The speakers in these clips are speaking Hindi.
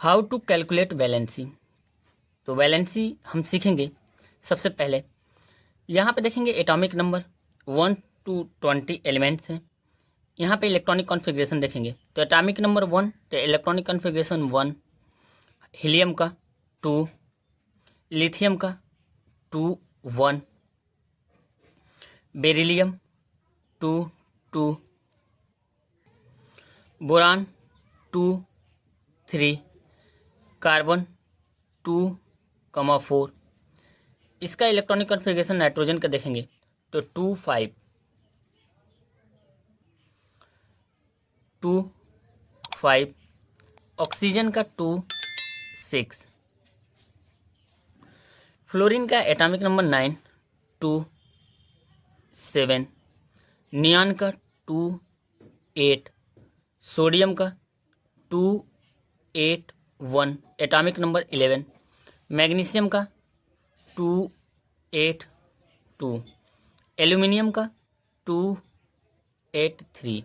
How to calculate valency. तो वैलेंसी हम सीखेंगे। सबसे पहले यहाँ पे देखेंगे एटॉमिक नंबर 1 to 20 एलिमेंट्स हैं। यहाँ पे इलेक्ट्रॉनिक कॉन्फ़िगरेशन देखेंगे तो एटॉमिक नंबर 1 तो इलेक्ट्रॉनिक कॉन्फ़िगरेशन 1, हीलियम का 2, लिथियम का 2 1, बेरिलियम 2 2, बोरान 2 3, कार्बन 2, 4। इसका इलेक्ट्रॉनिक कॉन्फ़िगरेशन नाइट्रोजन का देखेंगे तो 2 5, 2 5, ऑक्सीजन का 2 6, फ्लोरीन का एटॉमिक नंबर 9 2 7, नियॉन का 2 8, सोडियम का 2 8 1 एटॉमिक नंबर 11, मैग्नीशियम का 2 8 2, एल्यूमिनियम का 2 8 3,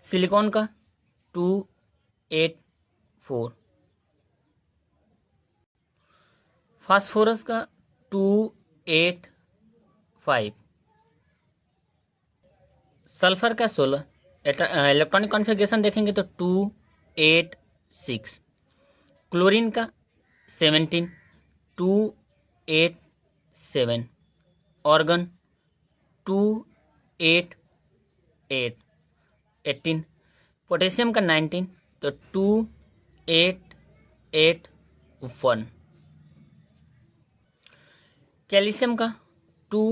सिलिकॉन का 2 8 4, फास्फोरस का 2 8 5, सल्फर का 16। इलेक्ट्रॉनिक कॉन्फ़िगरेशन देखेंगे तो 2 8 6, क्लोरीन का 17 2 8 7, ऑर्गन 2 8 8 18, पोटेशियम का 19 तो 2 8 8 1, कैल्शियम का 2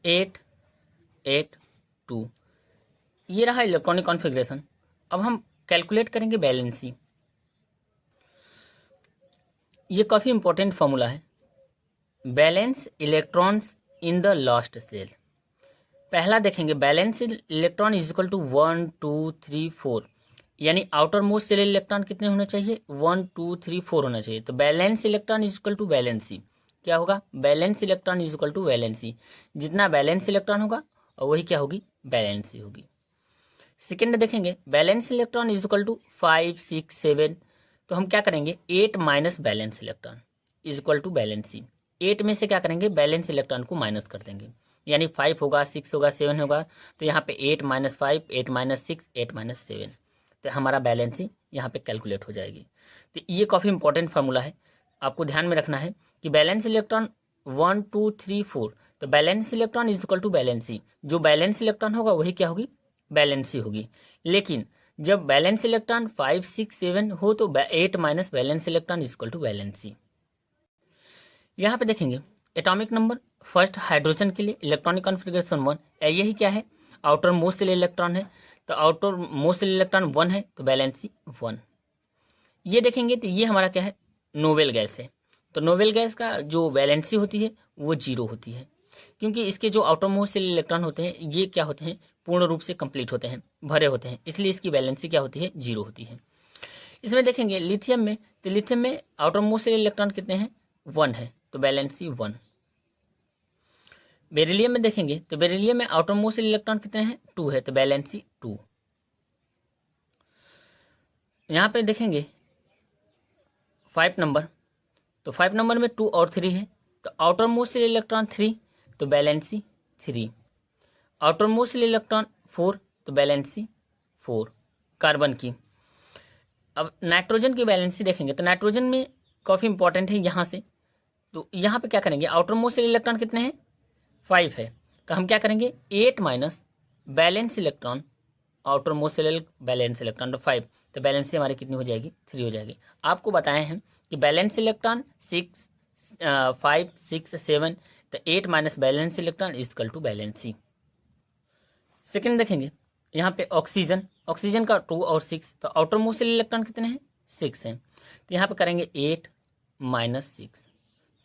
8 8 2। ये रहा इलेक्ट्रॉनिक कॉन्फ़िगरेशन। अब हम कैलकुलेट करेंगे वैलेंसी। ये काफ़ी इंपॉर्टेंट फार्मूला है। Valence electrons in the last shell. पहला देखेंगे valence electron is equal to 1 2 3 4, यानी आउटर मोस्ट सेल इलेक्ट्रॉन कितने होने चाहिए 1 2 3 4 होना चाहिए। तो valence electron is equal to valency. क्या होगा valence electron is equal to valency. जितना बैलेंस इलेक्ट्रॉन होगा और वही क्या होगी वैलेंसी होगी। सेकेंड देखेंगे valence electron is equal to 5 6 7, तो हम क्या करेंगे 8 minus valence electron is equal to valency. 8 में से क्या करेंगे बैलेंस इलेक्ट्रॉन को माइनस कर देंगे, यानी 5 होगा 6 होगा 7 होगा, तो यहाँ पे 8 माइनस 5 8 माइनस 6 8 माइनस 7, तो हमारा बैलेंसी यहाँ पे कैलकुलेट हो जाएगी। तो ये काफ़ी इंपॉर्टेंट फार्मूला है, आपको ध्यान में रखना है कि बैलेंस इलेक्ट्रॉन 1 2 3 4, तो valence electron is equal to valency. जो बैलेंस इलेक्ट्रॉन होगा वही क्या होगी बैलेंसी होगी। लेकिन जब बैलेंस इलेक्ट्रॉन 5 6 7 हो तो 8 minus valence electron is equal to valency. यहाँ पे देखेंगे एटॉमिक नंबर फर्स्ट हाइड्रोजन के लिए इलेक्ट्रॉनिक कॉन्फ़िगरेशन 1, यही क्या है आउटर मोस्ट सेल इलेक्ट्रॉन है, तो आउटर मोस्ट सेल इलेक्ट्रॉन 1 है तो बैलेंसी 1। ये देखेंगे तो ये हमारा क्या है नोबेल गैस है, तो नोबेल गैस का जो वैलेंसी होती है वो 0 होती है, क्योंकि इसके जो आउटर मोस्ट सेल इलेक्ट्रॉन होते हैं ये क्या होते हैं पूर्ण रूप से कंप्लीट होते हैं भरे होते हैं, इसलिए इसकी वैलेंसी क्या होती है 0 होती है। इसमें देखेंगे लिथियम में, तो लिथियम में आउटर मोस्ट सेल इलेक्ट्रॉन कितने हैं 1 है तो बैलेंसी 1। बेरिलियम में देखेंगे तो बेरिलियम में आउटर मोस्ट इलेक्ट्रॉन कितने हैं 2 है तो बैलेंसी 2। यहाँ पे देखेंगे 5 नंबर, तो 5 नंबर में 2 और 3 है तो आउटर मोस्ट इलेक्ट्रॉन 3 तो बैलेंसी 3, आउटर मोस्ट इलेक्ट्रॉन 4 तो बैलेंसी 4 कार्बन की। अब नाइट्रोजन की बैलेंसी देखेंगे तो नाइट्रोजन में काफ़ी इंपॉर्टेंट है यहाँ से, तो यहाँ पे क्या करेंगे आउटर मोस्ट इलेक्ट्रॉन कितने हैं 5 है, तो हम क्या करेंगे 8 minus valence electron outer most balance electron तो 5, तो बैलेंसी हमारी कितनी हो जाएगी 3 हो जाएगी। आपको बताए हैं कि बैलेंस इलेक्ट्रॉन 6 5 6 7, तो 8 minus valence electron is equal to valency. Second देखेंगे यहाँ पे ऑक्सीजन, ऑक्सीजन का 2 और 6, तो आउटर मोस्ट इलेक्ट्रॉन कितने हैं 6 हैं, तो यहाँ पे करेंगे 8 माइनस 6,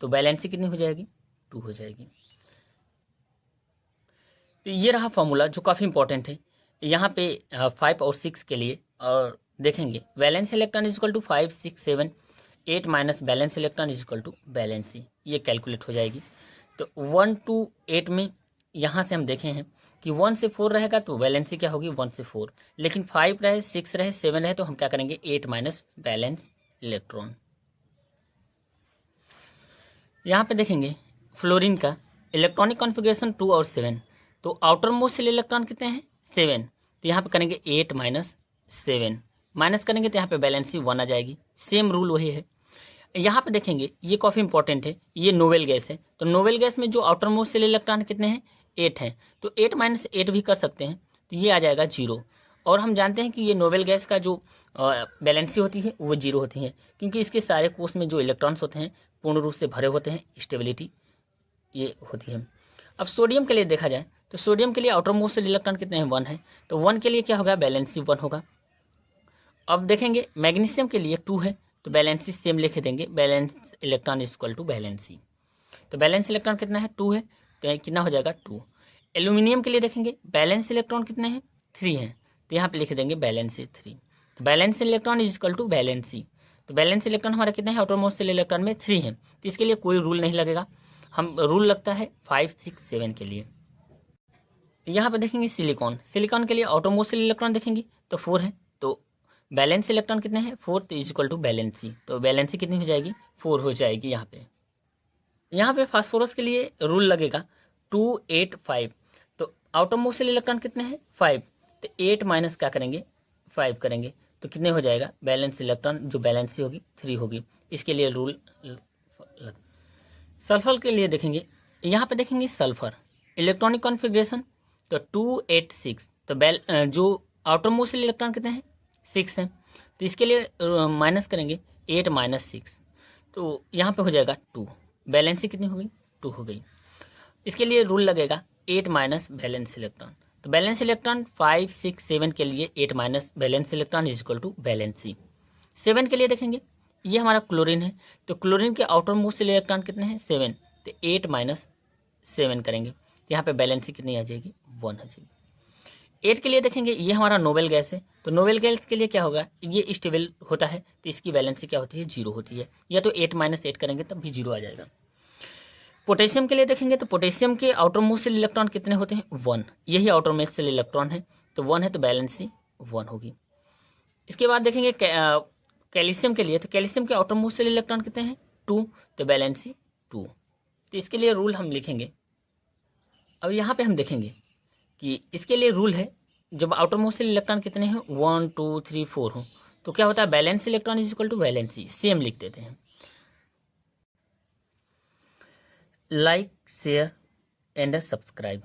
तो बैलेंसी कितनी हो जाएगी 2 हो जाएगी। तो ये रहा फॉर्मूला जो काफ़ी इंपॉर्टेंट है यहाँ पे 5 और 6 के लिए। और देखेंगे valence electron is equal to 5 6 7, 8 minus valence electron is equal to valency, ये कैलकुलेट हो जाएगी। तो 1 to 8 में यहाँ से हम देखे हैं कि 1 से 4 रहेगा तो वैलेंसी क्या होगी 1 से 4, लेकिन 5 रहे, 6 रहे, 7 रहे तो हम क्या करेंगे 8 माइनस बैलेंस इलेक्ट्रॉन। यहाँ पे देखेंगे फ्लोरीन का इलेक्ट्रॉनिक कॉन्फ़िगरेशन 2 और 7, तो आउटर मोस्ट सेल इलेक्ट्रॉन कितने हैं 7, तो यहाँ पे करेंगे 8 माइनस 7, माइनस करेंगे तो यहाँ पे बैलेंसी 1 आ जाएगी। सेम रूल वही है। यहाँ पे देखेंगे ये काफ़ी इंपॉर्टेंट है, ये नोवेल गैस है, तो नोवेल गैस में जो आउटर मोस्ट सेल इलेक्ट्रॉन कितने हैं 8 हैं, तो 8 माइनस 8 भी कर सकते हैं, तो ये आ जाएगा 0। और हम जानते हैं कि ये नोवेल गैस का जो बैलेंसी होती है वो 0 होती है, क्योंकि इसके सारे कोष में जो इलेक्ट्रॉन्स होते हैं पूर्ण रूप से भरे होते हैं, स्टेबिलिटी ये होती है। अब सोडियम के लिए देखा जाए तो सोडियम के लिए आउटर मोस्ट सेल इलेक्ट्रॉन कितने हैं 1 है, तो 1 के लिए क्या होगा बैलेंसी 1 होगा। अब देखेंगे मैग्नीशियम के लिए 2 है, तो बैलेंसी सेम लिख देंगे, valence electron is equal to valency, तो बैलेंस इलेक्ट्रॉन कितना है 2 है, तो कितना हो जाएगा 2। एल्यूमिनियम के लिए देखेंगे बैलेंस इलेक्ट्रॉन कितने हैं 3 हैं, तो यहाँ पे लिख देंगे बैलेंसी 3, तो valence electron is equal to valency, तो बैलेंस इलेक्ट्रॉन हमारा कितने हैं आउटर मोस्ट सेल इलेक्ट्रॉन में 3 है, तो इसके लिए कोई रूल नहीं लगेगा, हम रूल लगता है 5, 6, 7 के लिए। यहाँ पे देखेंगे सिलिकॉन, सिलिकॉन के लिए आउटर मोस्ट सेल इलेक्ट्रॉन देखेंगे तो 4 है, तो बैलेंस इलेक्ट्रॉन कितने हैं 4, तो इज इक्वल टू बैलेंसी, तो बैलेंसी कितनी हो जाएगी 4 हो जाएगी। यहाँ पे फास्फोरस के लिए रूल लगेगा 2, 8, 5, तो आउटर मोस्ट सेल इलेक्ट्रॉन कितने हैं 5, तो 8 माइनस क्या करेंगे 5 करेंगे, तो कितने हो जाएगा बैलेंस इलेक्ट्रॉन जो बैलेंसी होगी 3 होगी, इसके लिए रूल। सल्फर के लिए देखेंगे, यहाँ पे देखेंगे सल्फर इलेक्ट्रॉनिक कॉन्फ़िगरेशन तो 2, 8, 6, तो जो आउटर मोस्ट सेल इलेक्ट्रॉन कितने हैं 6 हैं, तो इसके लिए माइनस करेंगे 8 माइनस 6, तो यहाँ पे हो जाएगा 2, बैलेंसी कितनी हो गई 2 हो गई। इसके लिए रूल लगेगा 8 माइनस बैलेंस इलेक्ट्रॉन, तो बैलेंस इलेक्ट्रॉन 5, 6, 7 के लिए 8 minus valence electron is equal to valency. 7 के लिए देखेंगे ये हमारा क्लोरीन है, तो क्लोरीन के आउटर मोस्ट सेल इलेक्ट्रॉन कितने हैं 7, तो 8 माइनस 7 करेंगे, तो यहाँ पे बैलेंसी कितनी आ जाएगी 1 आ जाएगी। 8 के लिए देखेंगे ये हमारा नोबेल गैस है, तो नोबेल गैस के लिए क्या होगा ये स्टेबल होता है, तो इसकी बैलेंसी क्या होती है 0 होती है, या तो 8 माइनस 8 करेंगे तब भी 0 आ जाएगा। पोटेशियम के लिए देखेंगे तो पोटेशियम के आउटर मोस्ट सेल इलेक्ट्रॉन कितने होते हैं 1, यही आउटर मोस्ट सेल इलेक्ट्रॉन है, तो 1 है तो बैलेंसी 1 होगी। इसके बाद देखेंगे कैल्शियम के लिए, तो कैल्शियम के आउटर मोस्ट सेल इलेक्ट्रॉन कितने हैं 2, तो बैलेंसी 2, तो इसके लिए रूल हम लिखेंगे। अब यहाँ पे हम देखेंगे कि इसके लिए रूल है जब आउटर मोस्ट सेल इलेक्ट्रॉन कितने हैं 1, 2, 3, 4 हो, तो क्या होता है valence electron is equal to valency, same लिख देते हैं। Like, share and subscribe.